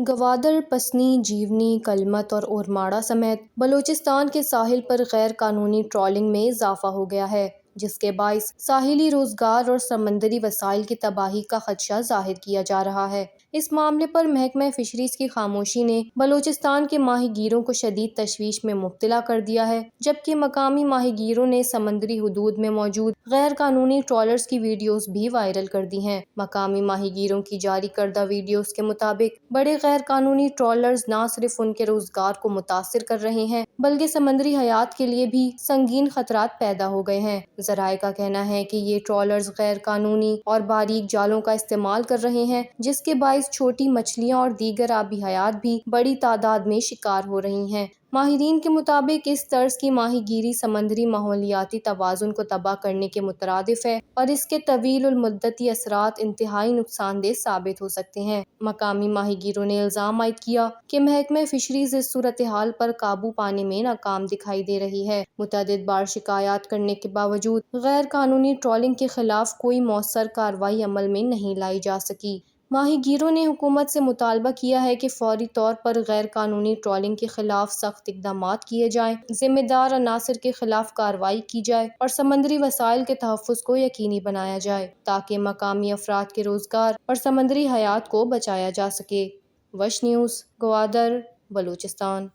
Gwadar, Pasni, Gionee, کلمت اور اورماڑہ سمیت بلوچستان کے ساحل پر غیر قانونی ٹرالنگ میں اضافہ ہو گیا ہے، جس کے باعث ساحلی روزگار اور سمندری وسائل کی تباہی کا خدشہ ظاہر کیا جا رہا ہے۔ اس معاملے پر محکمہ فشریز کی خاموشی نے بلوچستان کے ماہی گیروں کو شدید تشویش میں مبتلا کر دیا ہے، جبکہ مقامی ماہی گیروں نے سمندری حدود میں موجود غیر قانونی ٹرالرز کی ویڈیوز بھی وائرل کر دی ہیں۔ مقامی ماہی گیروں کی جاری کردہ ویڈیوز کے مطابق بڑے غیر قانونی ٹرالرز نہ صرف ان کے روزگار کو متاثر کر رہے ہیں بلکہ سمندری حیات کے لیے بھی سنگین خطرات پیدا ہو گئے ہیں۔ ذرائع کا کہنا ہے کہ یہ ٹرالرز غیر قانونی اور باریک جالوں کا استعمال کر رہے ہیں، جس کے باعث چھوٹی مچھلیاں اور دیگر آبی حیات بھی بڑی تعداد میں شکار ہو رہی ہیں۔ ماہرین کے مطابق اس طرز کی ماہی گیری سمندری ماحولیاتی توازن کو تباہ کرنے کے مترادف ہے اور اس کے طویل المدتی اثرات انتہائی نقصان دہ ثابت ہو سکتے ہیں۔ مقامی ماہی گیروں نے الزام عائد کیا کہ محکمہ فشریز اس صورتحال پر قابو پانے میں ناکام دکھائی دے رہی ہے۔ متعدد بار شکایات کرنے کے باوجود غیر قانونی ٹرالنگ کے خلاف کوئی مؤثر کارروائی عمل میں نہیں لائی جا سکی۔ ماہی گیروں نے حکومت سے مطالبہ کیا ہے کہ فوری طور پر غیر قانونی ٹرالنگ کے خلاف سخت اقدامات کیے جائیں، ذمہ دار عناصر کے خلاف کارروائی کی جائے اور سمندری وسائل کے تحفظ کو یقینی بنایا جائے تاکہ مقامی افراد کے روزگار اور سمندری حیات کو بچایا جا سکے۔ وش نیوز، گوادر، بلوچستان۔